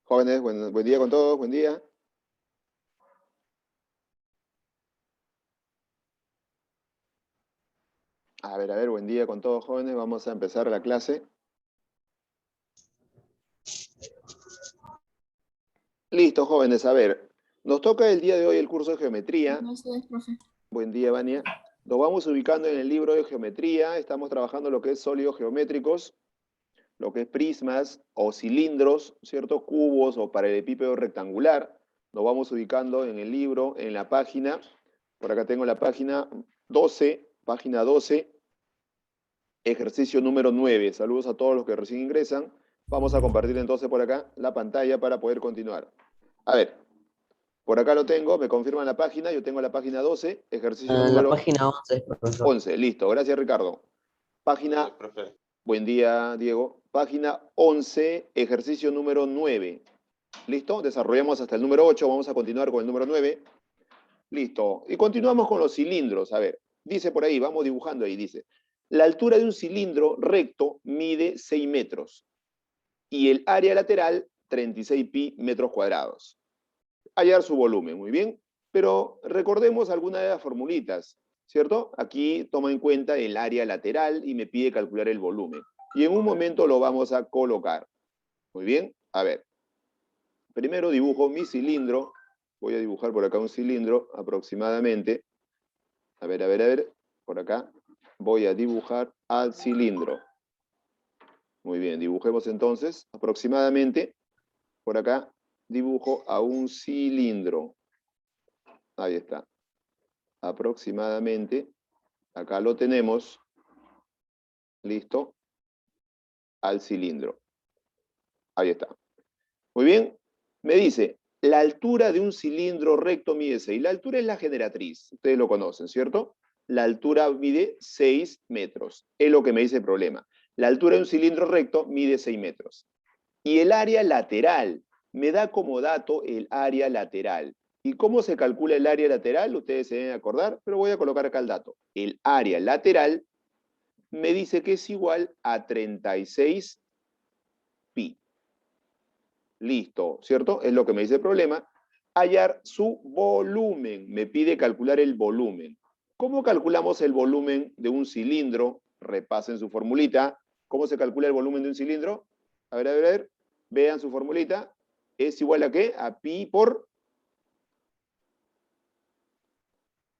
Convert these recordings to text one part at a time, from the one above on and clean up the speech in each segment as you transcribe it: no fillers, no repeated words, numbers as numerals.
Jóvenes, buen día con todos, buen día. A ver, buen día con todos, jóvenes. Vamos a empezar la clase. Listo, jóvenes, a ver. Nos toca el día de hoy el curso de geometría. No sé, profe. Buen día, Vania. Nos vamos ubicando en el libro de geometría. Estamos trabajando lo que es sólidos geométricos, lo que es prismas o cilindros, ¿cierto? Cubos o paralelepípedo rectangular. Nos vamos ubicando en el libro, en la página. Por acá tengo la página 12, página 12. Ejercicio número 9. Saludos a todos los que recién ingresan. Vamos a compartir entonces por acá la pantalla para poder continuar. A ver, por acá lo tengo, me confirman la página, yo tengo la página 12, ejercicio En la número página 11, profesor. 11. Listo, gracias Ricardo. Página, profe. buen día Diego. Página 11, ejercicio número 9. ¿Listo? Desarrollamos hasta el número 8, vamos a continuar con el número 9. Listo. Y continuamos con los cilindros. A ver, dice por ahí, vamos dibujando ahí, dice. La altura de un cilindro recto mide 6 metros y el área lateral 36 pi metros cuadrados. Hallar su volumen, muy bien. Pero recordemos algunas de las formulitas, ¿cierto? Aquí toma en cuenta el área lateral y me pide calcular el volumen. Y en un momento lo vamos a colocar. Muy bien, a ver. Primero dibujo mi cilindro. Voy a dibujar por acá un cilindro aproximadamente. A ver. Por acá voy a dibujar al cilindro. Muy bien, dibujemos entonces aproximadamente. Por acá dibujo a un cilindro. Ahí está. Aproximadamente. Acá lo tenemos. Listo. Al cilindro. Ahí está. Muy bien. Me dice, la altura de un cilindro recto mide 6. La altura es la generatriz. Ustedes lo conocen, ¿cierto? La altura mide 6 metros. Es lo que me dice el problema. La altura de un cilindro recto mide 6 metros. Y el área lateral, me da como dato el área lateral. ¿Y cómo se calcula el área lateral? Ustedes se deben acordar, pero voy a colocar acá el dato. El área lateral me dice que es igual a 36 pi. Listo, ¿cierto? Es lo que me dice el problema. Hallar su volumen. Me pide calcular el volumen. ¿Cómo calculamos el volumen de un cilindro? Repasen su formulita. ¿Cómo se calcula el volumen de un cilindro? A ver. Vean su formulita. ¿Es igual a qué? A pi por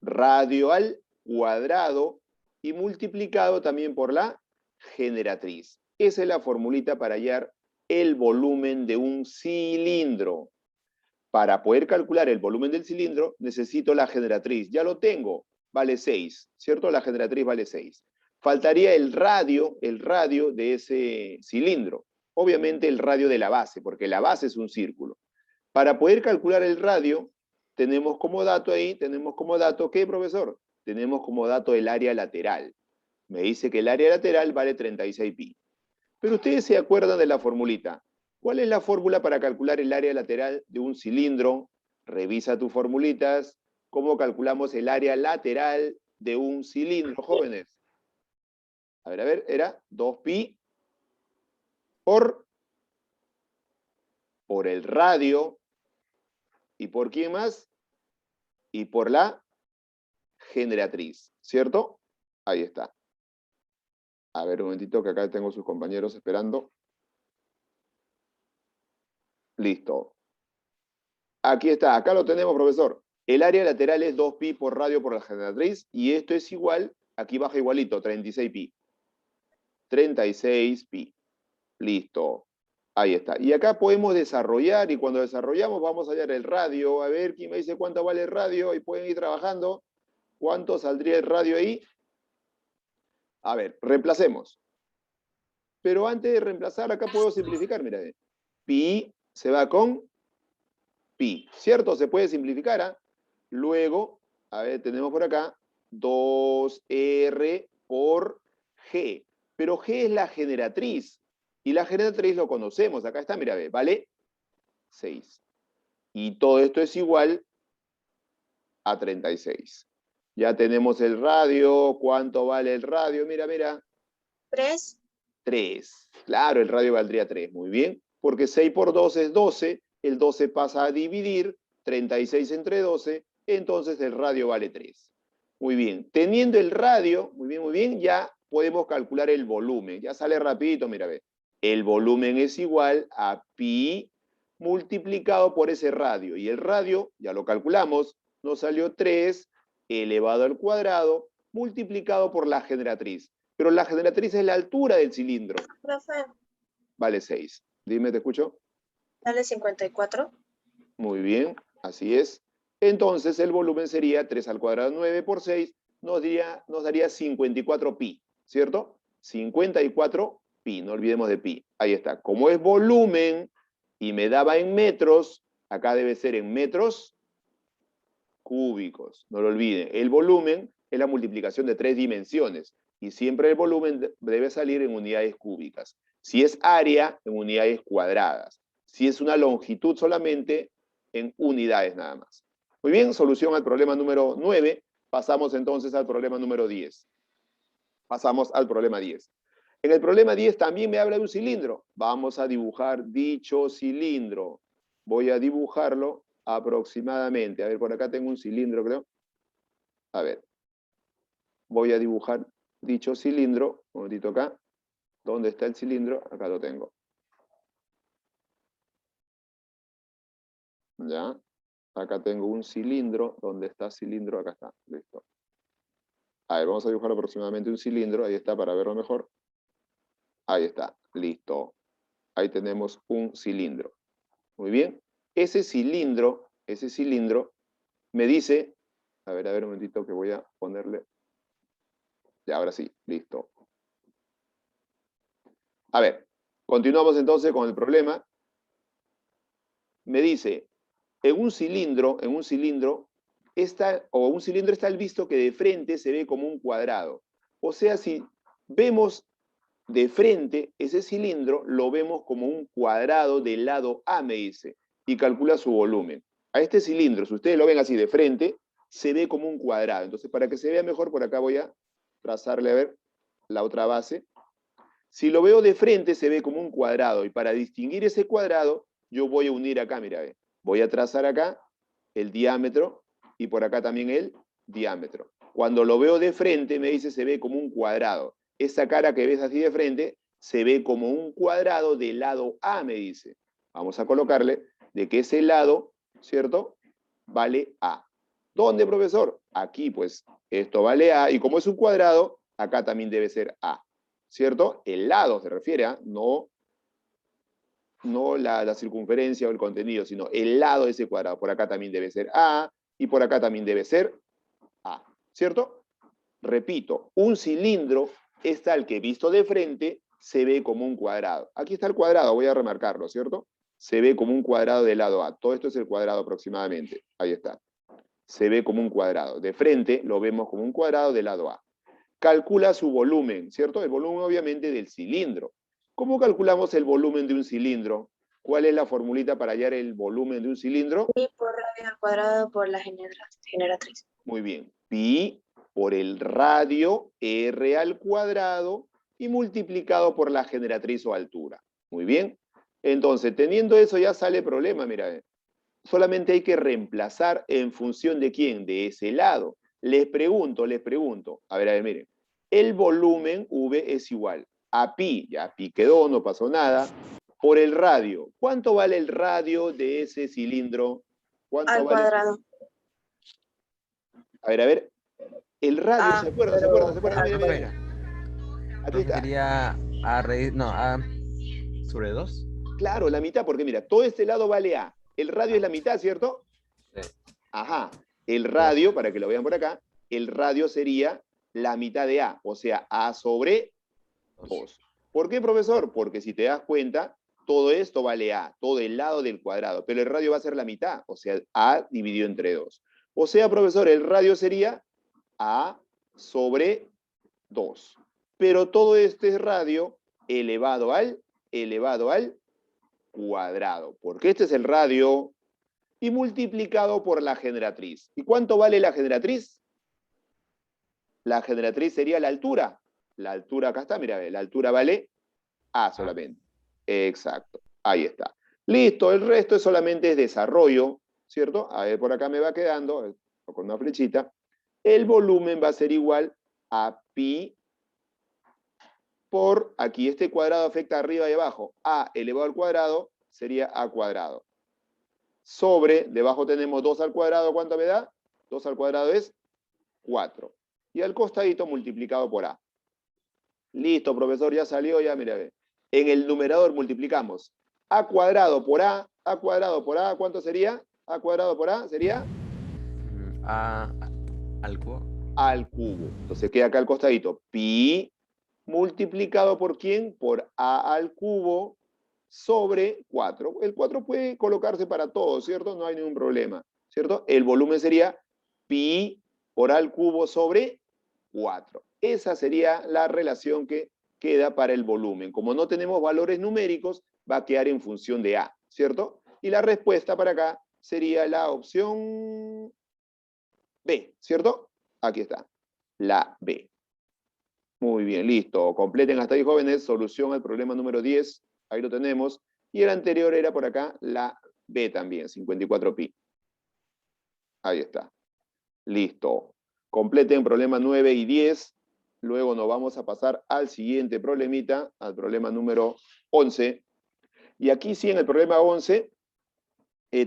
radio al cuadrado y multiplicado también por la generatriz. Esa es la formulita para hallar el volumen de un cilindro. Para poder calcular el volumen del cilindro, necesito la generatriz. Ya lo tengo, vale 6, ¿cierto? La generatriz vale 6. Faltaría el radio de ese cilindro. Obviamente el radio de la base, porque la base es un círculo. Para poder calcular el radio, tenemos como dato ahí, ¿qué, profesor? Tenemos como dato el área lateral. Me dice que el área lateral vale 36 pi. Pero ustedes se acuerdan de la formulita. ¿Cuál es la fórmula para calcular el área lateral de un cilindro? Revisa tus formulitas. ¿Cómo calculamos el área lateral de un cilindro, jóvenes? A ver, era 2pi por el radio. ¿Y por quién más? Y por la generatriz, ¿cierto? Ahí está. A ver, un momentito que acá tengo sus compañeros esperando. Listo. Aquí está, acá lo tenemos, profesor. El área lateral es 2pi por radio por la generatriz y esto es igual, aquí baja igualito, 36 pi. 36 pi. Listo. Ahí está. Y acá podemos desarrollar y cuando desarrollamos vamos a hallar el radio. A ver, ¿quién me dice cuánto vale el radio? Y pueden ir trabajando. ¿Cuánto saldría el radio ahí? A ver, reemplacemos. Pero antes de reemplazar, acá puedo simplificar, mira. Pi se va con pi, ¿cierto? Se puede simplificar, ¿ah? Luego, a ver, tenemos por acá 2R por G. Pero G es la generatriz. Y la generatriz lo conocemos. Acá está, mira, ve, vale 6. Y todo esto es igual a 36. Ya tenemos el radio. ¿Cuánto vale el radio? Mira. 3. 3. Claro, el radio valdría 3. Muy bien. porque 6 por 12 es 12, el 12 pasa a dividir, 36 entre 12, entonces el radio vale 3. Muy bien, teniendo el radio, muy bien, ya podemos calcular el volumen. Ya sale rapidito, mira, ve. El volumen es igual a pi multiplicado por ese radio. Y el radio, ya lo calculamos, nos salió 3 elevado al cuadrado multiplicado por la generatriz. Pero la generatriz es la altura del cilindro. Profe, Vale 6. Dime, ¿te escucho? dale 54. Muy bien, así es. Entonces el volumen sería 3 al cuadrado 9 por 6, nos daría 54 pi, ¿cierto? 54 pi, no olvidemos de pi. Ahí está. Como es volumen y me daba en metros, acá debe ser en metros cúbicos, no lo olviden. El volumen es la multiplicación de 3 dimensiones y siempre el volumen debe salir en unidades cúbicas. Si es área, en unidades cuadradas. Si es una longitud solamente, en unidades nada más. Muy bien, solución al problema número 9. Pasamos entonces al problema número 10. Pasamos al problema 10. En el problema 10 también me habla de un cilindro. Vamos a dibujar dicho cilindro. Voy a dibujarlo aproximadamente. A ver, por acá tengo un cilindro, creo. A ver. Voy a dibujar dicho cilindro. Un momentito acá. ¿Dónde está el cilindro? Acá lo tengo. ¿Ya? Acá tengo un cilindro. ¿Dónde está cilindro? Acá está. Listo. A ver, vamos a dibujar aproximadamente un cilindro. Ahí está, para verlo mejor. Ahí está. Listo. Ahí tenemos un cilindro. Muy bien. Ese cilindro me dice... A ver, un momentito que voy a ponerle... Ya, ahora sí. Listo. A ver. Continuamos entonces con el problema. Me dice... En un cilindro está el visto que de frente se ve como un cuadrado. O sea, si vemos de frente ese cilindro, lo vemos como un cuadrado del lado A, me dice, y calcula su volumen. A este cilindro, si ustedes lo ven así de frente, se ve como un cuadrado. Entonces, para que se vea mejor, por acá voy a trazarle, a ver, la otra base. Si lo veo de frente, se ve como un cuadrado, y para distinguir ese cuadrado, yo voy a unir acá, mira, ve. Voy a trazar acá el diámetro y por acá también el diámetro. Cuando lo veo de frente, me dice se ve como un cuadrado. Esa cara que ves así de frente se ve como un cuadrado del lado A, me dice. Vamos a colocarle de que ese lado, ¿cierto? Vale A. ¿Dónde, profesor? Aquí, pues, esto vale A. Y como es un cuadrado, acá también debe ser A. ¿Cierto? El lado se refiere a, no la circunferencia o el contenido, sino el lado de ese cuadrado. Por acá también debe ser A y por acá también debe ser A. ¿Cierto? Repito, un cilindro es tal que visto de frente se ve como un cuadrado. Aquí está el cuadrado, voy a remarcarlo, ¿cierto? Se ve como un cuadrado del lado A. Todo esto es el cuadrado aproximadamente. Ahí está. Se ve como un cuadrado. De frente lo vemos como un cuadrado del lado A. Calcula su volumen, ¿cierto? El volumen obviamente del cilindro. ¿Cómo calculamos el volumen de un cilindro? ¿Cuál es la formulita para hallar el volumen de un cilindro? Pi por radio al cuadrado por la generatriz. Muy bien. Pi por el radio R al cuadrado y multiplicado por la generatriz o altura. Muy bien. Entonces, teniendo eso ya sale problema, mira. Solamente hay que reemplazar en función de quién, de ese lado. Les pregunto. A ver, miren. El volumen V es igual a pi, ya pi quedó, no pasó nada, por el radio. ¿Cuánto vale el radio de ese cilindro? ¿Cuánto Al vale? cuadrado. A ver. El radio, Ah, ¿se acuerdan? Mira. Aquí Profe, está. sería A raíz, no, A sobre 2. Claro, la mitad, porque mira, todo este lado vale A. El radio es la mitad, ¿cierto? Sí. Ajá. El radio, para que lo vean por acá, el radio sería la mitad de A, o sea, A sobre 2. ¿Por qué, profesor? Porque si te das cuenta, todo esto vale A, todo el lado del cuadrado, pero el radio va a ser la mitad, o sea, A dividido entre 2. O sea, profesor, el radio sería A sobre 2. Pero todo este radio elevado al cuadrado, porque este es el radio, y multiplicado por la generatriz. ¿Y cuánto vale la generatriz? La generatriz sería la altura. La altura acá está, mira, la altura vale A solamente. Exacto. Ahí está. Listo, el resto es solamente desarrollo, ¿cierto? A ver, por acá me va quedando, con una flechita. El volumen va a ser igual a pi por, aquí este cuadrado afecta arriba y abajo, a elevado al cuadrado sería a cuadrado. Sobre, debajo tenemos 2 al cuadrado, ¿cuánto me da? 2 al cuadrado es 4. Y al costadito multiplicado por a. Listo, profesor, ya salió, ya, mira, ve. En el numerador multiplicamos a cuadrado por a cuadrado por a, ¿cuánto sería? A cuadrado por a sería A al cubo. al cubo. Entonces queda acá al costadito pi multiplicado por ¿quién? Por a al cubo sobre 4. El 4 puede colocarse para todo, ¿cierto? No hay ningún problema, ¿cierto? El volumen sería pi por a al cubo sobre 4. Esa sería la relación que queda para el volumen. Como no tenemos valores numéricos, va a quedar en función de a, ¿cierto? Y la respuesta para acá sería la opción B, ¿cierto? Aquí está, la B. Muy bien, listo. Completen hasta ahí, jóvenes. Solución al problema número 10. Ahí lo tenemos. Y el anterior era por acá la B también, 54pi. Ahí está. Listo. Completen problema 9 y 10. Luego nos vamos a pasar al siguiente problemita, al problema número 11. Y aquí sí, en el problema 11,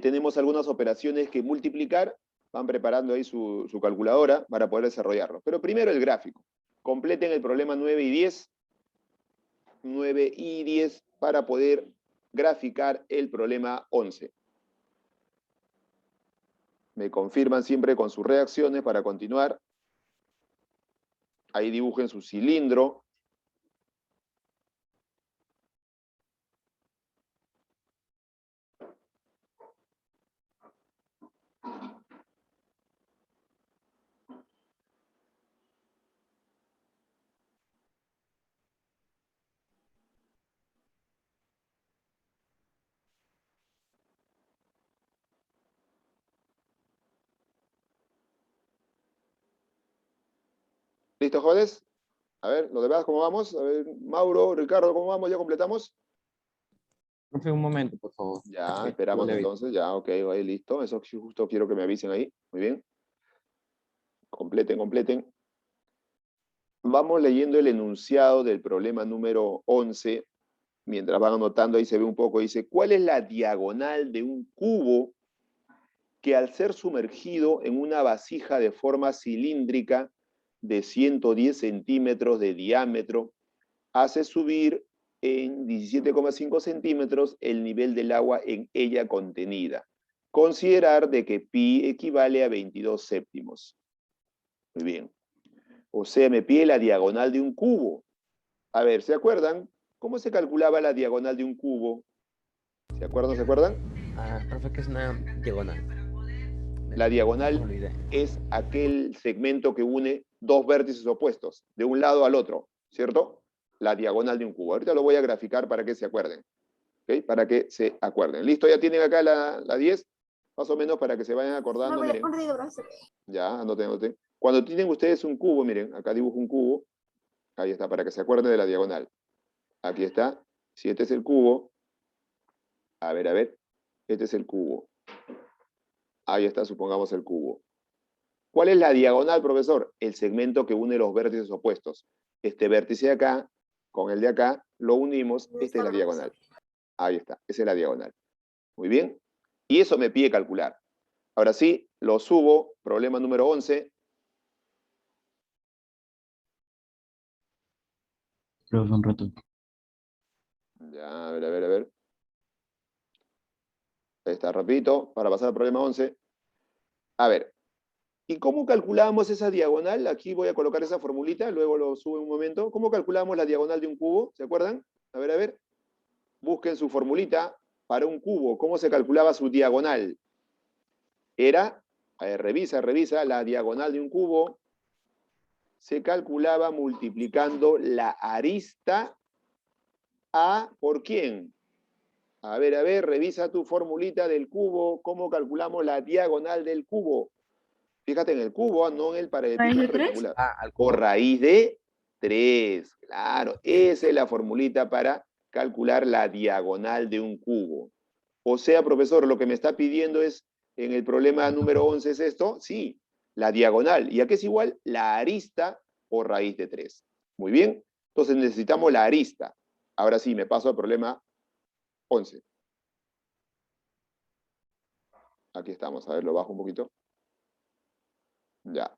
tenemos algunas operaciones que multiplicar. Van preparando ahí su calculadora para poder desarrollarlo. Pero primero el gráfico. Completen el problema 9 y 10. 9 y 10 para poder graficar el problema 11. Me confirman siempre con sus reacciones para continuar. Ahí dibujen su cilindro. ¿Listo, jóvenes? A ver, los demás, ¿cómo vamos? A ver, Mauro, Ricardo, ¿cómo vamos? ¿Ya completamos? Profe, un momento, por favor. Ya, Ok, esperamos ya le vi. entonces. Ya, ok, ahí listo. Eso justo quiero que me avisen ahí. Muy bien. Completen, completen. Vamos leyendo el enunciado del problema número 11. Mientras van anotando, ahí se ve un poco. Dice, ¿cuál es la diagonal de un cubo que al ser sumergido en una vasija de forma cilíndrica de 110 centímetros de diámetro, hace subir en 17,5 centímetros el nivel del agua en ella contenida? Considerar de que pi equivale a 22 séptimos. Muy bien. O sea, me pide la diagonal de un cubo. A ver, ¿se acuerdan? ¿Cómo se calculaba la diagonal de un cubo? ¿Se acuerdan? ¿Se acuerdan? Profe, que es una diagonal. La diagonal No olvidé. es aquel segmento que une dos vértices opuestos, de un lado al otro, ¿cierto? La diagonal de un cubo. Ahorita lo voy a graficar para que se acuerden. ¿Ok? Para que se acuerden. ¿Listo? ¿Ya tienen acá la 10? Más o menos para que se vayan acordando. Miren. Ya, anoten, anoten. Cuando tienen ustedes un cubo, miren, acá dibujo un cubo. Ahí está, para que se acuerden de la diagonal. Aquí está. Si este es el cubo. A ver. Este es el cubo. Ahí está, supongamos el cubo. ¿Cuál es la diagonal, profesor? El segmento que une los vértices opuestos. Este vértice de acá con el de acá lo unimos. Esta es la diagonal. Ahí está, esa es la diagonal. Muy bien. Y eso me pide calcular. Ahora sí, lo subo. Problema número 11. Profe, un rato. Ya, a ver. Ahí está, rapidito, para pasar al problema 11. A ver, ¿y cómo calculamos esa diagonal? Aquí voy a colocar esa formulita, luego lo subo en un momento. ¿Cómo calculamos la diagonal de un cubo? ¿Se acuerdan? A ver. Busquen su formulita para un cubo. ¿Cómo se calculaba su diagonal? Era, a ver, revisa, la diagonal de un cubo se calculaba multiplicando la arista A por ¿quién? A ver, revisa tu formulita del cubo. ¿Cómo calculamos la diagonal del cubo? Fíjate en el cubo, no en el paralelepípedo rectangular. Al cubo. Por raíz de 3. Claro, esa es la formulita para calcular la diagonal de un cubo. O sea, profesor, lo que me está pidiendo es, en el problema número 11 es esto, sí, la diagonal. ¿Y a qué es igual? La arista por raíz de 3. Muy bien, entonces necesitamos la arista. Ahora sí, me paso al problema 11. Aquí estamos, a ver, lo bajo un poquito. Ya.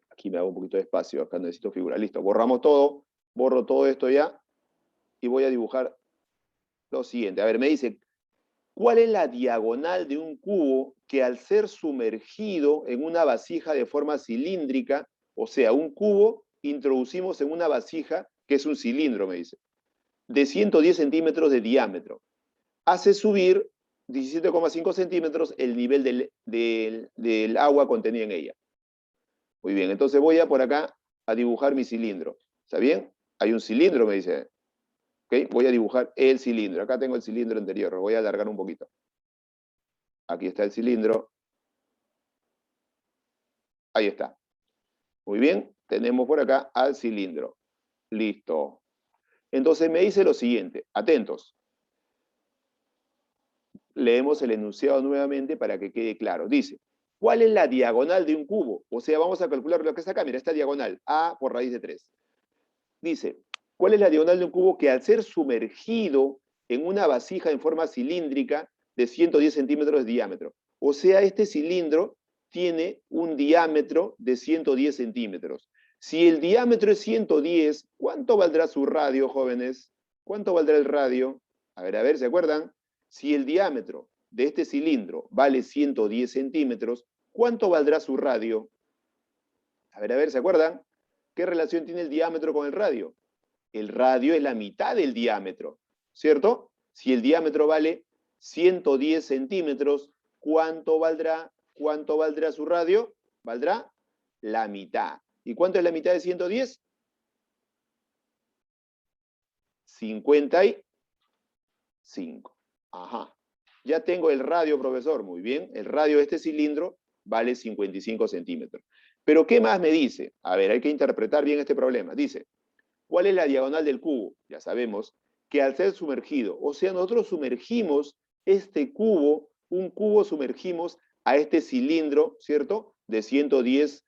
Aquí me hago un poquito de espacio, acá necesito figura. Listo, borramos todo, borro todo esto ya y voy a dibujar lo siguiente. A ver, me dice, ¿cuál es la diagonal de un cubo que al ser sumergido en una vasija de forma cilíndrica, o sea, un cubo introducimos en una vasija que es un cilindro, me dice, de 110 centímetros de diámetro, hace subir 17,5 centímetros el nivel del agua contenida en ella? Muy bien, entonces voy a por acá a dibujar mi cilindro. ¿Está bien? Hay un cilindro, me dice. ¿Ok? Voy a dibujar el cilindro. Acá tengo el cilindro anterior, lo voy a alargar un poquito. Aquí está el cilindro. Ahí está. Muy bien, tenemos por acá al cilindro. Listo. Entonces me dice lo siguiente, atentos. Leemos el enunciado nuevamente para que quede claro. Dice, ¿cuál es la diagonal de un cubo? O sea, vamos a calcular lo que está acá. Mira, esta diagonal, A por raíz de 3. Dice, ¿cuál es la diagonal de un cubo que al ser sumergido en una vasija en forma cilíndrica de 110 centímetros de diámetro? O sea, este cilindro tiene un diámetro de 110 centímetros. Si el diámetro es 110, ¿cuánto valdrá su radio, jóvenes? ¿Cuánto valdrá el radio? A ver, ¿se acuerdan? Si el diámetro de este cilindro vale 110 centímetros, ¿cuánto valdrá su radio? A ver, ¿se acuerdan? ¿Qué relación tiene el diámetro con el radio? El radio es la mitad del diámetro, ¿cierto? Si el diámetro vale 110 centímetros, ¿cuánto valdrá su radio? Valdrá la mitad. ¿Y cuánto es la mitad de 110? 55. Ajá. Ya tengo el radio, profesor. Muy bien. El radio de este cilindro vale 55 centímetros. Pero ¿qué más me dice? A ver, hay que interpretar bien este problema. Dice, ¿cuál es la diagonal del cubo? Ya sabemos que al ser sumergido, o sea, nosotros sumergimos este cubo, un cubo sumergimos a este cilindro, ¿cierto? De 110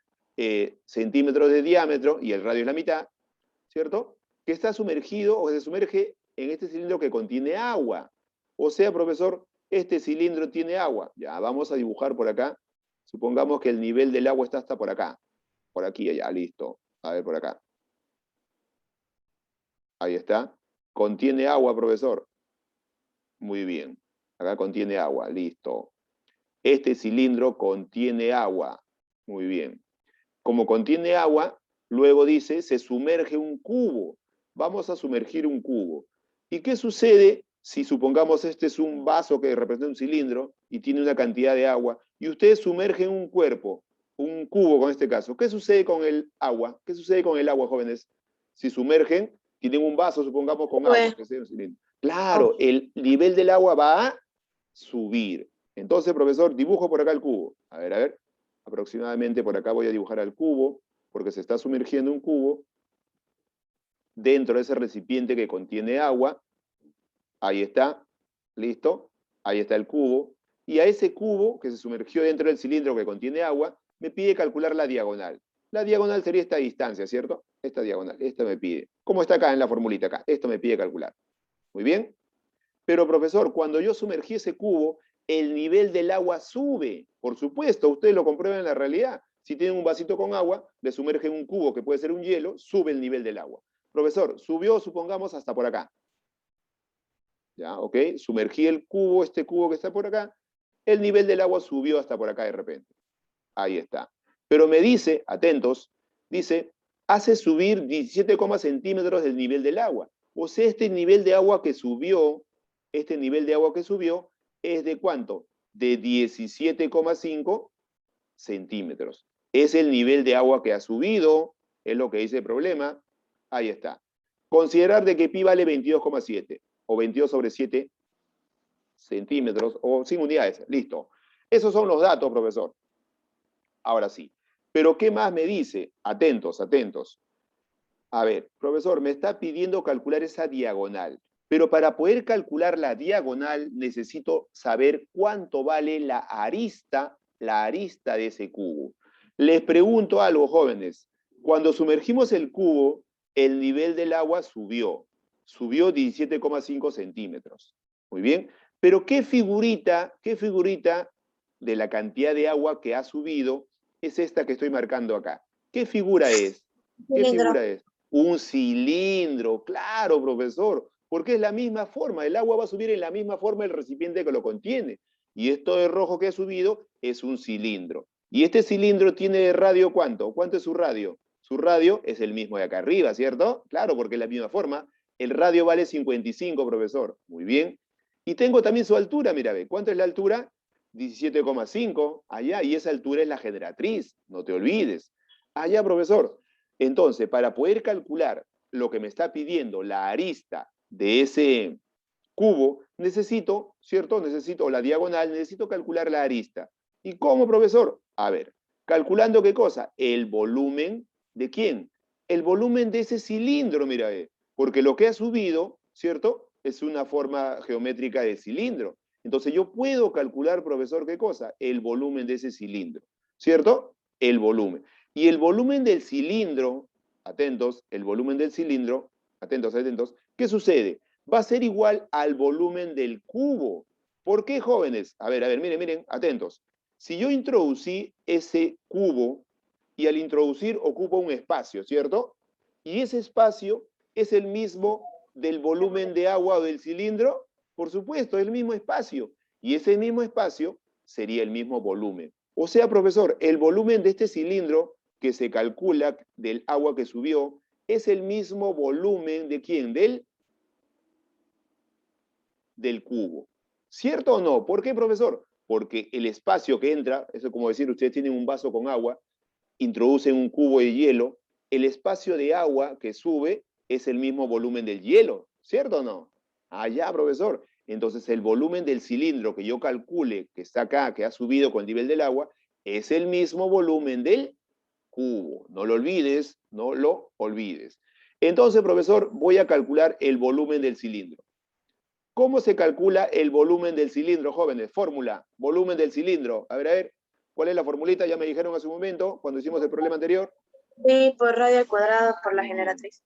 centímetros de diámetro, y el radio es la mitad, ¿cierto? Que está sumergido o se sumerge en este cilindro que contiene agua. O sea, profesor, este cilindro tiene agua. Ya, vamos a dibujar por acá. Supongamos que el nivel del agua está hasta por acá. Por aquí, allá, listo. A ver, por acá. Ahí está. Contiene agua, profesor. Muy bien. Acá contiene agua, listo. Este cilindro contiene agua. Muy bien. Como contiene agua, luego dice, se sumerge un cubo. Vamos a sumergir un cubo. ¿Y qué sucede si supongamos este es un vaso que representa un cilindro y tiene una cantidad de agua, y ustedes sumergen un cuerpo, un cubo con este caso? ¿Qué sucede con el agua? ¿Qué sucede con el agua, jóvenes? Si sumergen, tienen un vaso, supongamos, con agua, que sea un cilindro. Claro, el nivel del agua va a subir. Entonces, profesor, dibujo por acá el cubo. A ver. Aproximadamente por acá voy a dibujar al cubo, porque se está sumergiendo un cubo dentro de ese recipiente que contiene agua. Ahí está, listo. Ahí está el cubo. Y a ese cubo que se sumergió dentro del cilindro que contiene agua, me pide calcular la diagonal. La diagonal sería esta distancia, ¿cierto? Esta diagonal, esta me pide. ¿Cómo está acá en la formulita acá? Esto me pide calcular. Muy bien. Pero, profesor, cuando yo sumergí ese cubo, el nivel del agua sube. Por supuesto, ustedes lo comprueban en la realidad. Si tienen un vasito con agua, le sumergen un cubo que puede ser un hielo, sube el nivel del agua. Profesor, subió, supongamos, hasta por acá. ¿Ya? ¿Ok? Sumergí el cubo, este cubo que está por acá, el nivel del agua subió hasta por acá de repente. Ahí está. Pero me dice, atentos, dice, hace subir 17, centímetros del nivel del agua. O sea, este nivel de agua que subió, es de ¿cuánto? De 17,5 centímetros. Es el nivel de agua que ha subido, es lo que dice el problema. Ahí está. Considerar de que pi vale 22,7 o 22 sobre 7 centímetros o 100 unidades. Listo. Esos son los datos, profesor. Ahora sí. Pero ¿qué más me dice? Atentos, atentos. A ver, profesor, me está pidiendo calcular esa diagonal. Pero para poder calcular la diagonal necesito saber cuánto vale la arista de ese cubo. Les pregunto algo, jóvenes. Cuando sumergimos el cubo, el nivel del agua subió. Subió 17,5 centímetros. Muy bien. Pero ¿qué figurita de la cantidad de agua que ha subido es esta que estoy marcando acá? ¿Qué figura es? ¿Qué Cilindro. figura es? Un cilindro, claro, profesor, porque es la misma forma, el agua va a subir en la misma forma del recipiente que lo contiene. Y esto de rojo que ha subido es un cilindro. Y este cilindro tiene de radio ¿cuánto? ¿Cuánto es su radio? Su radio es el mismo de acá arriba, ¿cierto? Claro, porque es la misma forma. El radio vale 55, profesor. Muy bien. Y tengo también su altura, mira, ve. ¿Cuánto es la altura? 17,5 allá, y esa altura es la generatriz, no te olvides. Allá, profesor. Entonces, para poder calcular lo que me está pidiendo la arista de ese cubo, necesito, ¿cierto? Necesito la diagonal, necesito calcular la arista. ¿Y cómo, profesor? A ver, ¿calculando qué cosa? El volumen ¿de quién? El volumen de ese cilindro, mira, porque lo que ha subido, ¿cierto? Es una forma geométrica de cilindro. Entonces yo puedo calcular, profesor, ¿qué cosa? El volumen de ese cilindro, ¿cierto? El volumen. Y el volumen del cilindro, atentos, el volumen del cilindro, atentos, atentos, ¿qué sucede? Va a ser igual al volumen del cubo. ¿Por qué, jóvenes? A ver, miren, miren, atentos. Si yo introducí ese cubo y al introducir ocupa un espacio, ¿cierto? Y ese espacio es el mismo del volumen de agua o del cilindro, por supuesto, es el mismo espacio. Y ese mismo espacio sería el mismo volumen. O sea, profesor, el volumen de este cilindro que se calcula del agua que subió es el mismo volumen de ¿quién? Del cubo. ¿Cierto o no? ¿Por qué, profesor? Porque el espacio que entra, eso es como decir, ustedes tienen un vaso con agua, introducen un cubo de hielo, el espacio de agua que sube es el mismo volumen del hielo, ¿cierto o no? Ah, ya, profesor. Entonces el volumen del cilindro que yo calcule, que está acá, que ha subido con el nivel del agua, es el mismo volumen del cubo. No lo olvides, no lo olvides. Entonces, profesor, voy a calcular el volumen del cilindro. ¿Cómo se calcula el volumen del cilindro, jóvenes? Fórmula, volumen del cilindro. A ver, ¿cuál es la formulita? Ya me dijeron hace un momento, cuando hicimos el problema anterior. Y por radio al cuadrado por la generatriz.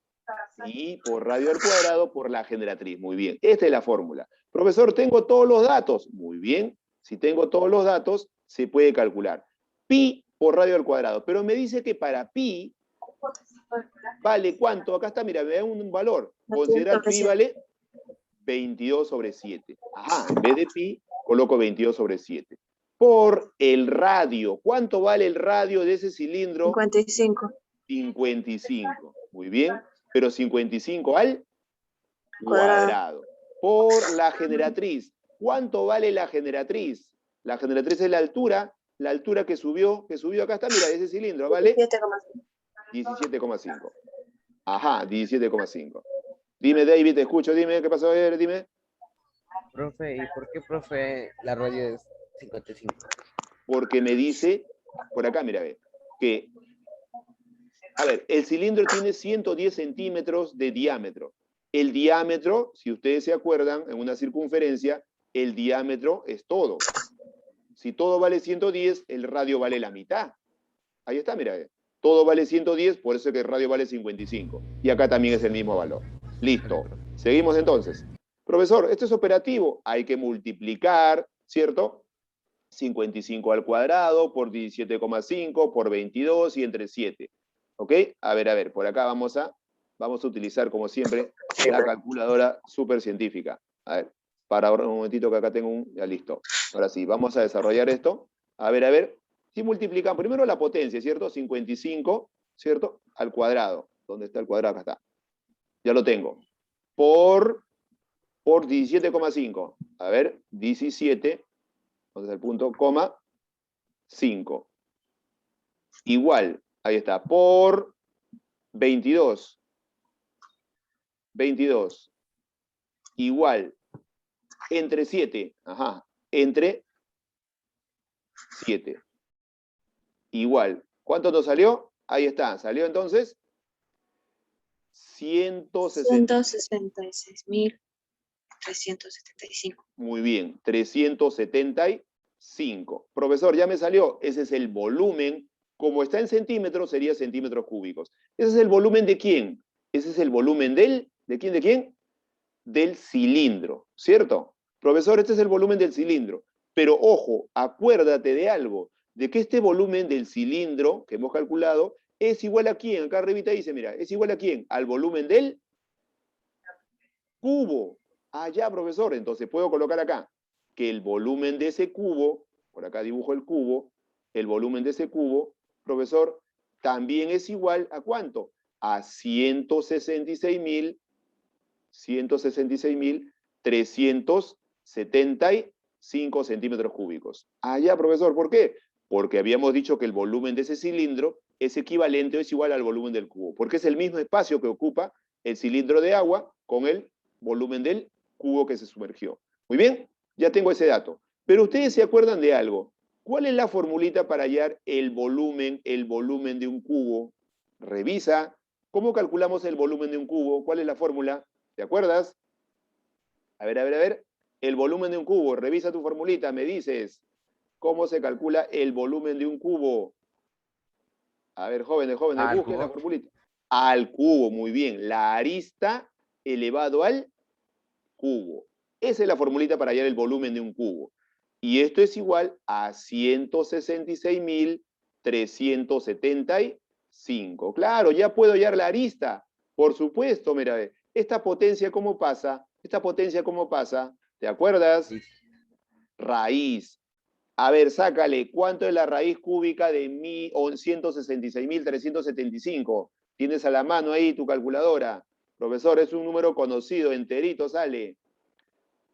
Y por radio al cuadrado por la generatriz. Muy bien, esta es la fórmula. Profesor, ¿tengo todos los datos? Muy bien, si tengo todos los datos, se puede calcular. Pi por radio al cuadrado. Pero me dice que para pi vale ¿cuánto? Acá está, mira, me da un valor. Considerar pi vale 22 sobre 7. Ajá, en vez de pi, coloco 22 sobre 7. Por el radio. ¿Cuánto vale el radio de ese cilindro? 55. 55. Muy bien. Pero 55 al cuadrado. Por la generatriz. ¿Cuánto vale la generatriz? La generatriz es la altura que subió acá está, mira, de ese cilindro, ¿vale? 17,5. Ajá, 17,5. Dime, David, te escucho, dime, ¿qué pasó ayer? Dime. Profe, ¿y por qué, profe, la radio es 55? Porque me dice, por acá, mira, ve, que, a ver, el cilindro tiene 110 centímetros de diámetro. El diámetro, si ustedes se acuerdan, en una circunferencia, el diámetro es todo. Si todo vale 110, el radio vale la mitad. Ahí está, mira, ve. Todo vale 110, por eso es que el radio vale 55. Y acá también es el mismo valor. Listo. Seguimos entonces. Profesor, esto es operativo. Hay que multiplicar, ¿cierto? 55 al cuadrado por 17,5 por 22 y entre 7. ¿Ok? A ver, por acá vamos a utilizar, como siempre, la calculadora súper científica. A ver, para ahora un momentito que acá tengo un... Ya listo. Ahora sí, vamos a desarrollar esto. A ver. Si multiplican primero la potencia, ¿cierto? 55, ¿cierto? Al cuadrado. ¿Dónde está el cuadrado? Acá está. Ya lo tengo. Por 17,5. A ver, 17, ¿dónde está el punto? Coma, 5. Igual, ahí está, por 22. 22. Igual, entre 7. Ajá, entre 7. Igual. ¿Cuánto nos salió? Ahí está, salió entonces 166.375. Muy bien, 375. Profesor, ya me salió. Ese es el volumen. Como está en centímetros, sería centímetros cúbicos. ¿Ese es el volumen de quién? Ese es el volumen del... ¿De quién? ¿De quién? Del cilindro, ¿cierto? Profesor, este es el volumen del cilindro. Pero ojo, acuérdate de algo, de que este volumen del cilindro que hemos calculado es igual a quién. Acá arribita dice, mira, es igual a quién. Al volumen del cubo. Ah, ya, profesor. Entonces puedo colocar acá que el volumen de ese cubo, por acá dibujo el cubo, el volumen de ese cubo, profesor, también es igual a ¿cuánto? A 166.375 centímetros cúbicos. Ah, ya, profesor, ¿por qué? Porque habíamos dicho que el volumen de ese cilindro es equivalente o es igual al volumen del cubo, porque es el mismo espacio que ocupa el cilindro de agua con el volumen del cubo que se sumergió. Muy bien, ya tengo ese dato. Pero ustedes se acuerdan de algo. ¿Cuál es la formulita para hallar el volumen de un cubo? Revisa. ¿Cómo calculamos el volumen de un cubo? ¿Cuál es la fórmula? ¿Te acuerdas? A ver. El volumen de un cubo. Revisa tu formulita, me dices. ¿Cómo se calcula el volumen de un cubo? A ver, jóvenes, Al busquen la cubo. formulita. Al cubo, muy bien. La arista elevado al cubo. Esa es la formulita para hallar el volumen de un cubo. Y esto es igual a 166.375. Claro, ya puedo hallar la arista. Por supuesto, mira, esta potencia, ¿cómo pasa? ¿Te acuerdas? Sí. Raíz. A ver, sácale, ¿cuánto es la raíz cúbica de 166.375? Tienes a la mano ahí tu calculadora. Profesor, es un número conocido, enterito sale.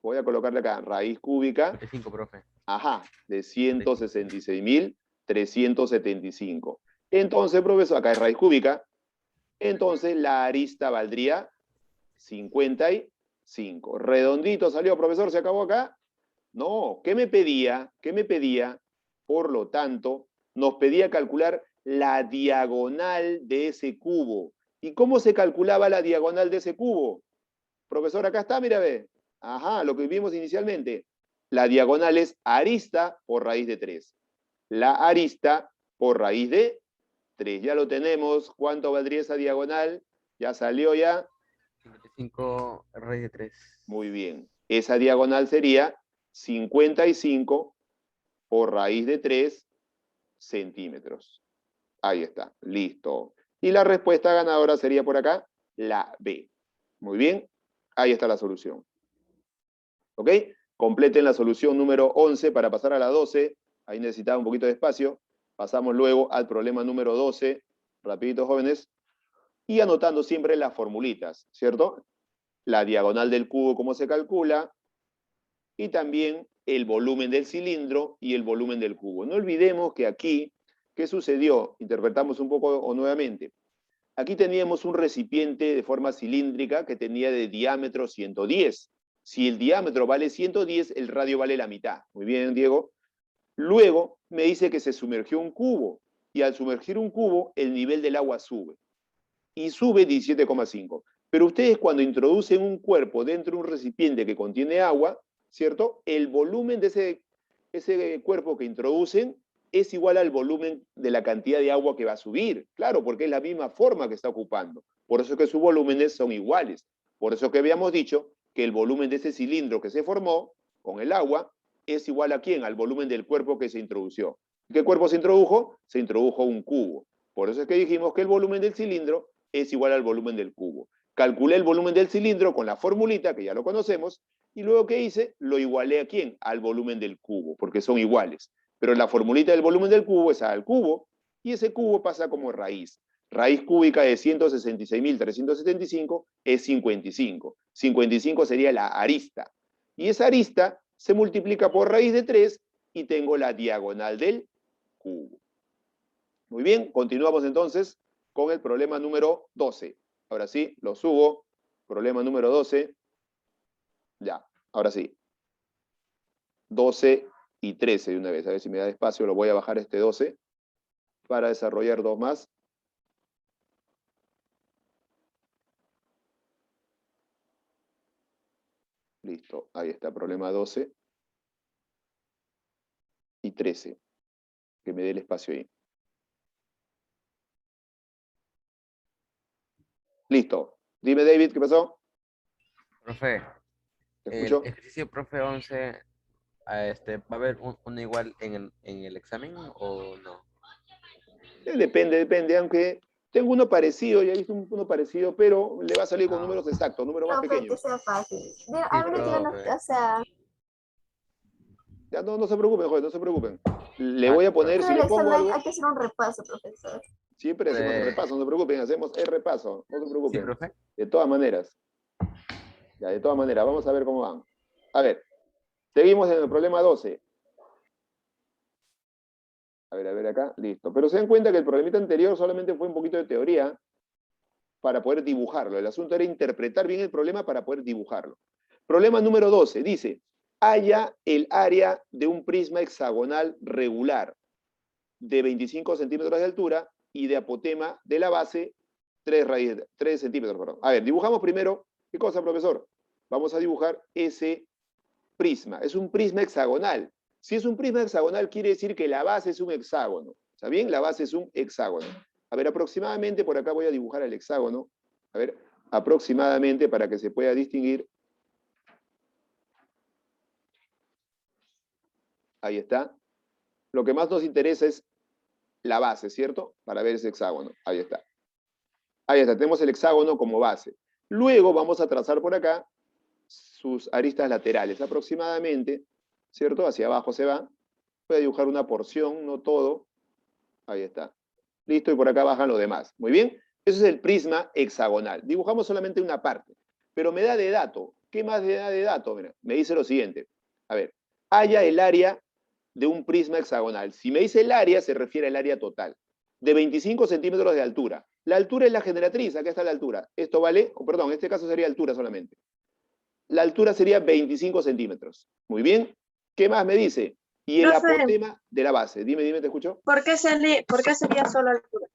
Voy a colocarle acá, raíz cúbica. 55, profe. Ajá, de 166.375. Entonces, profesor, acá es raíz cúbica. Entonces, la arista valdría 55. Redondito salió, profesor, ¿se acabó acá? No, ¿qué me pedía? Por lo tanto, nos pedía calcular la diagonal de ese cubo. ¿Y cómo se calculaba la diagonal de ese cubo? Profesor, acá está, mira, ve. Ajá, lo que vimos inicialmente. La diagonal es arista por raíz de 3. La arista por raíz de 3. Ya lo tenemos. ¿Cuánto valdría esa diagonal? Ya salió ya. 55 raíz de 3. Muy bien. Esa diagonal sería 55 por raíz de 3 centímetros. Ahí está, listo. Y la respuesta ganadora sería por acá, la B. Muy bien, ahí está la solución. ¿Ok? Completen la solución número 11 para pasar a la 12. Ahí necesitaba un poquito de espacio. Pasamos luego al problema número 12. Rapidito, jóvenes. Y anotando siempre las formulitas, ¿cierto? La diagonal del cubo, cómo se calcula, y también el volumen del cilindro y el volumen del cubo. No olvidemos que aquí, ¿qué sucedió? Interpretamos un poco o nuevamente. Aquí teníamos un recipiente de forma cilíndrica que tenía de diámetro 110. Si el diámetro vale 110, el radio vale la mitad. Muy bien, Diego. Luego me dice que se sumergió un cubo, y al sumergir un cubo, el nivel del agua sube. Y sube 17,5. Pero ustedes cuando introducen un cuerpo dentro de un recipiente que contiene agua, ¿cierto? El volumen de ese cuerpo que introducen es igual al volumen de la cantidad de agua que va a subir. Claro, porque es la misma forma que está ocupando. Por eso es que sus volúmenes son iguales. Por eso que habíamos dicho que el volumen de ese cilindro que se formó con el agua es igual a ¿quién? Al volumen del cuerpo que se introdució. ¿Qué cuerpo se introdujo? Se introdujo un cubo. Por eso es que dijimos que el volumen del cilindro es igual al volumen del cubo. Calculé el volumen del cilindro con la formulita, que ya lo conocemos, y luego ¿qué hice? Lo igualé a ¿quién? Al volumen del cubo, porque son iguales. Pero la formulita del volumen del cubo es al cubo, y ese cubo pasa como raíz. Raíz cúbica de 166.375 es 55. 55 sería la arista. Y esa arista se multiplica por raíz de 3 y tengo la diagonal del cubo. Muy bien, continuamos entonces con el problema número 12. Ahora sí, lo subo. Problema número 12. Ya, ahora sí. 12 y 13 de una vez. A ver si me da espacio, lo voy a bajar este 12 para desarrollar dos más. Listo, ahí está, problema 12 y 13. Que me dé el espacio ahí. Listo. Dime, David, ¿qué pasó? Profe, ¿Te el escucho? ejercicio, profe, 11, ¿va a haber uno igual en el examen o no? Depende, aunque tengo uno parecido, ya hice uno parecido, pero le va a salir con Ah, números exactos, números más Profe, que pequeños. sea fácil. sí, A ver, díganos, profe. o sea, Ya no se preocupen, joder, no se preocupen. Le Ah, voy a poner, antes si del le pongo examen hay algo, que hacer un repaso, profesor. siempre hacemos el eh, repaso, no se preocupen, hacemos el repaso, no se sí, preocupen. profe. De todas maneras, ya, de todas maneras, vamos a ver cómo van. A ver, seguimos en el problema 12. A ver acá, listo. Pero se dan cuenta que el problemita anterior solamente fue un poquito de teoría para poder dibujarlo. El asunto era interpretar bien el problema para poder dibujarlo. Problema número 12, dice, halla el área de un prisma hexagonal regular de 25 centímetros de altura y de apotema de la base 3 centímetros. Perdón. A ver, dibujamos primero, ¿qué cosa, profesor? Vamos a dibujar ese prisma. Es un prisma hexagonal. Si es un prisma hexagonal, quiere decir que la base es un hexágono. ¿Está bien? La base es un hexágono. A ver, aproximadamente, por acá voy a dibujar el hexágono. A ver, aproximadamente para que se pueda distinguir. Ahí está. Lo que más nos interesa es la base, ¿cierto? Para ver ese hexágono. Ahí está. Ahí está, tenemos el hexágono como base. Luego vamos a trazar por acá sus aristas laterales, aproximadamente, ¿cierto? Hacia abajo se va. Voy a dibujar una porción, no todo. Ahí está. Listo, y por acá bajan los demás. Muy bien. Ese es el prisma hexagonal. Dibujamos solamente una parte, pero me da de dato. ¿Qué más me da de dato? Mira, me dice lo siguiente. A ver, halla el área de un prisma hexagonal. Si me dice el área, se refiere al área total, de 25 centímetros de altura. La altura es la generatriz, acá está la altura. Esto vale, perdón, en este caso sería altura solamente. La altura sería 25 centímetros. Muy bien. ¿Qué más me dice? Y el Profe, apotema de la base. Dime, te escucho. ¿por qué sería solo altura?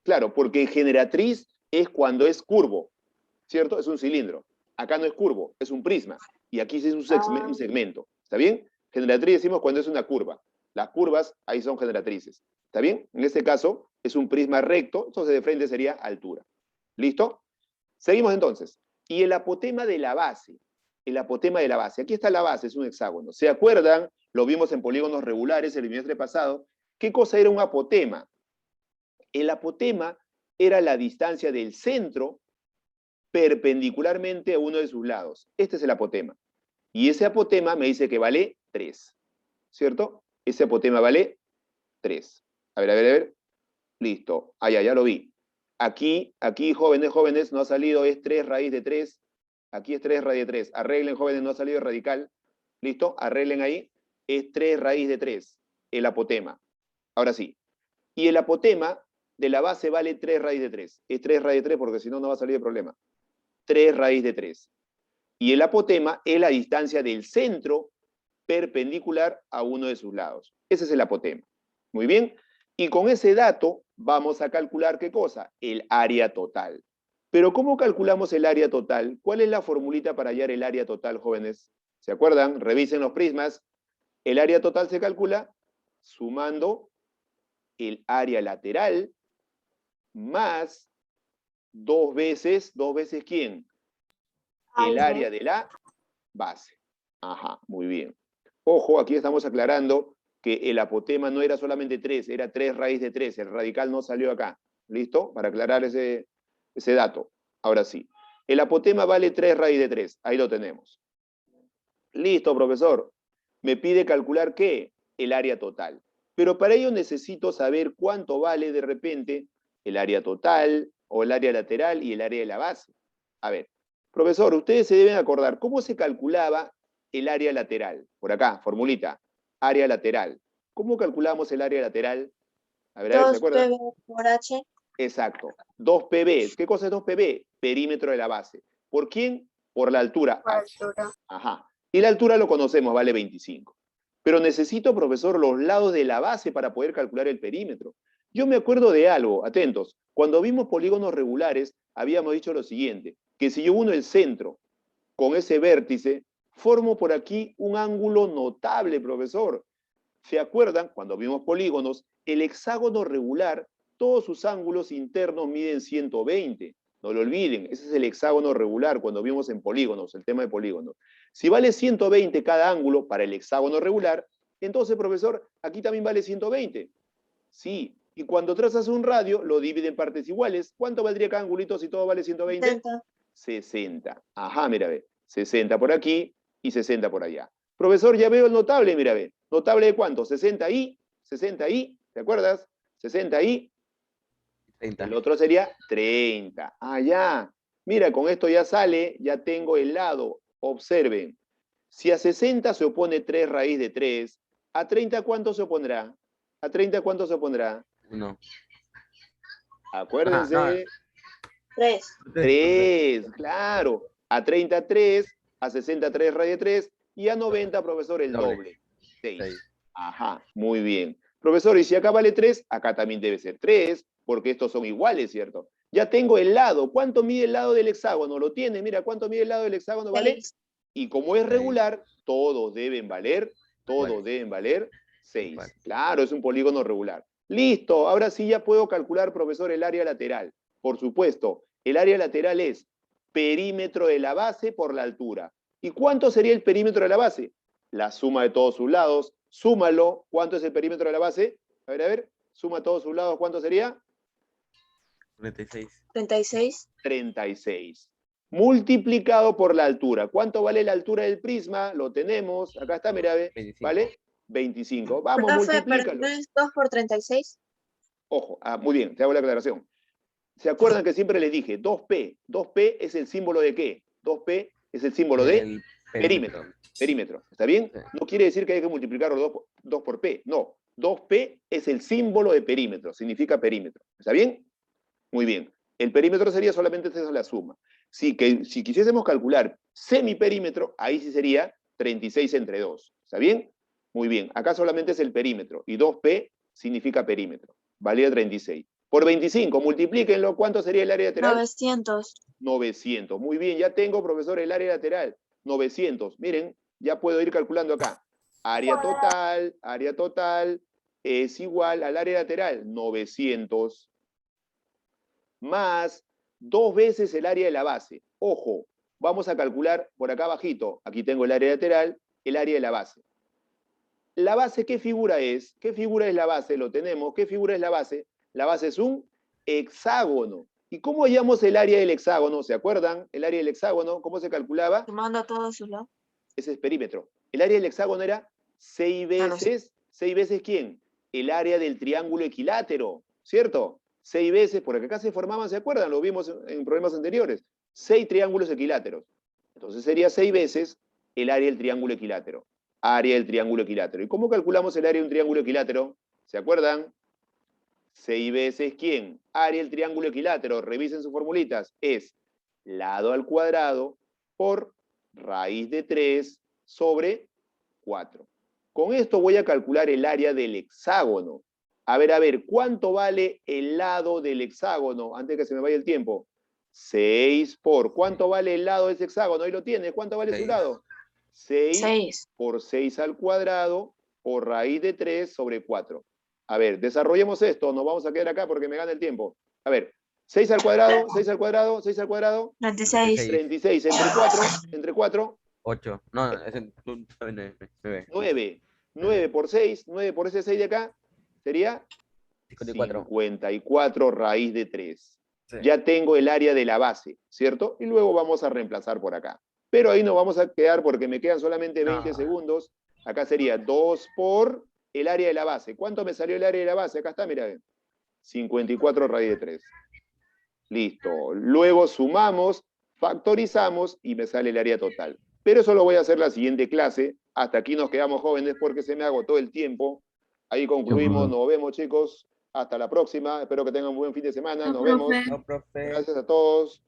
Claro, porque generatriz es cuando es curvo, ¿cierto? Es un cilindro. Acá no es curvo, es un prisma. Y aquí sí es un segmento. ¿Está bien? Generatriz decimos cuando es una curva. Las curvas ahí son generatrices. ¿Está bien? En este caso es un prisma recto, entonces de frente sería altura. ¿Listo? Seguimos entonces. Y el apotema de la base. El apotema de la base. Aquí está la base, es un hexágono. ¿Se acuerdan? Lo vimos en polígonos regulares el bimestre pasado. ¿Qué cosa era un apotema? El apotema era la distancia del centro perpendicularmente a uno de sus lados. Este es el apotema. Y ese apotema me dice que vale 3. ¿Cierto? Ese apotema vale 3. A ver. Listo. Ya lo vi. Aquí, jóvenes, no ha salido, es 3 raíz de 3. Aquí es 3 raíz de 3. Arreglen, jóvenes, no ha salido radical. ¿Listo? Arreglen ahí. Es 3 raíz de 3. El apotema. Ahora sí. Y el apotema de la base vale 3 raíz de 3. Es 3 raíz de 3 porque si no, no va a salir el problema. 3 raíz de 3. Y el apotema es la distancia del centro perpendicular a uno de sus lados. Ese es el apotema. Muy bien. Y con ese dato vamos a calcular ¿qué cosa? El área total. Pero ¿cómo calculamos el área total? ¿Cuál es la formulita para hallar el área total, jóvenes? ¿Se acuerdan? Revisen los prismas. El área total se calcula sumando el área lateral más ¿dos veces quién? El área de la base. Ajá, muy bien. Ojo, aquí estamos aclarando que el apotema no era solamente 3, era 3 raíz de 3. El radical no salió acá. ¿Listo? Para aclarar ese dato. Ahora sí. El apotema vale 3 raíz de 3. Ahí lo tenemos. Listo, profesor. Me pide calcular ¿qué? El área total. Pero para ello necesito saber cuánto vale de repente el área total o el área lateral y el área de la base. A ver, profesor, ustedes se deben acordar cómo se calculaba el área lateral. Por acá, formulita, área lateral. ¿Cómo calculamos el área lateral? A ver, ¿se acuerdan? 2 por H. Exacto. 2 PB. ¿Qué cosa es 2 PB? Perímetro de la base. ¿Por quién? Por la altura H. Ajá. Y la altura lo conocemos, vale 25. Pero necesito, profesor, los lados de la base para poder calcular el perímetro. Yo me acuerdo de algo, atentos. Cuando vimos polígonos regulares, habíamos dicho lo siguiente, que si yo uno el centro con ese vértice, formo por aquí un ángulo notable, profesor. ¿Se acuerdan? Cuando vimos polígonos, el hexágono regular, todos sus ángulos internos miden 120. No lo olviden, ese es el hexágono regular cuando vimos en polígonos, el tema de polígonos. Si vale 120 cada ángulo para el hexágono regular, entonces, profesor, aquí también vale 120. Sí, y cuando trazas un radio, lo divide en partes iguales. ¿Cuánto valdría cada angulito si todo vale 120? 70. 60. Ajá, mira, ve. 60 por aquí y 60 por allá. Profesor, ya veo el notable, mira, ve. ¿Notable de cuánto? 60i, ¿te acuerdas? 60i. 30. El otro sería 30. Ah, ya. Mira, con esto ya sale, ya tengo el lado. Observen. Si a 60 se opone 3 raíz de 3, ¿a 30 cuánto se opondrá? ¿A 30 cuánto se opondrá? 1. Acuérdense. 3. 3, claro. A 30, 3, a 60, 3 raíz de 3, y a 90, profesor, el doble. 6. Ajá, muy bien. Profesor, y si acá vale 3, acá también debe ser 3, porque estos son iguales, ¿cierto? Ya tengo el lado. ¿Cuánto mide el lado del hexágono? Lo tiene, mira, ¿cuánto mide el lado del hexágono? ¿Vale? 6. Y como es Seis. regular, todos deben valer, Iguales. 6. Iguales. Claro, es un polígono regular. Listo, ahora sí ya puedo calcular, profesor, el área lateral. Por supuesto, el área lateral es perímetro de la base por la altura. ¿Y cuánto sería el perímetro de la base? La suma de todos sus lados. Súmalo. ¿Cuánto es el perímetro de la base? A ver. Suma todos sus lados. ¿Cuánto sería? 36. 36. 36. Multiplicado por la altura. ¿Cuánto vale la altura del prisma? Lo tenemos. Acá está, mira, ve. 25. ¿Vale? 25. Vamos, Profe, pero multiplícalo. ¿no es 2 por 36? Ojo, muy bien, te hago la aclaración. ¿Se acuerdan que siempre les dije 2P? 2P es el símbolo de ¿qué? 2P es el símbolo de El perímetro. Perímetro. ¿Está bien? Sí. No quiere decir que hay que multiplicarlo 2 por P. No. 2P es el símbolo de perímetro. Significa perímetro. ¿Está bien? Muy bien. El perímetro sería solamente esa la suma. Si quisiésemos calcular semiperímetro, ahí sí sería 36 entre 2. ¿Está bien? Muy bien. Acá solamente es el perímetro. Y 2P significa perímetro. Valía 36. Por 25, multiplíquenlo. ¿Cuánto sería el área lateral? 900. 900. Muy bien, ya tengo, profesor, el área lateral. 900. Miren, ya puedo ir calculando acá. Área total es igual al área lateral, 900, más 2 veces el área de la base. Ojo, vamos a calcular por acá abajito. Aquí tengo el área lateral, el área de la base. ¿La base qué figura es? ¿Qué figura es la base? Lo tenemos. ¿Qué figura es la base? La base es un hexágono. ¿Y cómo hallamos el área del hexágono? ¿Se acuerdan? El área del hexágono, ¿cómo se calculaba? Sumando a todos sus lados. Ese es perímetro. El área del hexágono era 6 Claro, sí. veces, ¿6 veces quién? El área del triángulo equilátero, ¿cierto? 6 veces, porque acá se formaban, ¿se acuerdan? Lo vimos en problemas anteriores. 6 triángulos equiláteros. Entonces sería 6 veces el área del triángulo equilátero. Área del triángulo equilátero. ¿Y cómo calculamos el área de un triángulo equilátero? ¿Se acuerdan? 6 veces ¿quién? Área del triángulo equilátero. Revisen sus formulitas. Es lado al cuadrado por raíz de 3 sobre 4. Con esto voy a calcular el área del hexágono. A ver, ¿cuánto vale el lado del hexágono? Antes que se me vaya el tiempo. 6 por. ¿Cuánto vale el lado de ese hexágono? Ahí lo tienes. ¿Cuánto vale su 6. lado? 6 6. por 6 al cuadrado por raíz de 3 sobre 4. A ver, desarrollemos esto. Nos vamos a quedar acá porque me gana el tiempo. A ver, 6 al cuadrado, 6 al cuadrado, 6 al cuadrado. 36. 36 entre 4, 8. No, es 9. 9. 9 por 6, 9 por ese 6 de acá, sería 54. 54 raíz de 3. Sí. Ya tengo el área de la base, ¿cierto? Y luego vamos a reemplazar por acá. Pero ahí nos vamos a quedar porque me quedan solamente 20 No. segundos. Acá sería 2 por el área de la base. ¿Cuánto me salió el área de la base? Acá está, mira. 54 raíz de 3. Listo. Luego sumamos, factorizamos y me sale el área total. Pero eso lo voy a hacer la siguiente clase. Hasta aquí nos quedamos, jóvenes, porque se me agotó el tiempo. Ahí concluimos. Nos vemos, chicos. Hasta la próxima. Espero que tengan un buen fin de semana. Nos vemos. No, profe. Gracias a todos.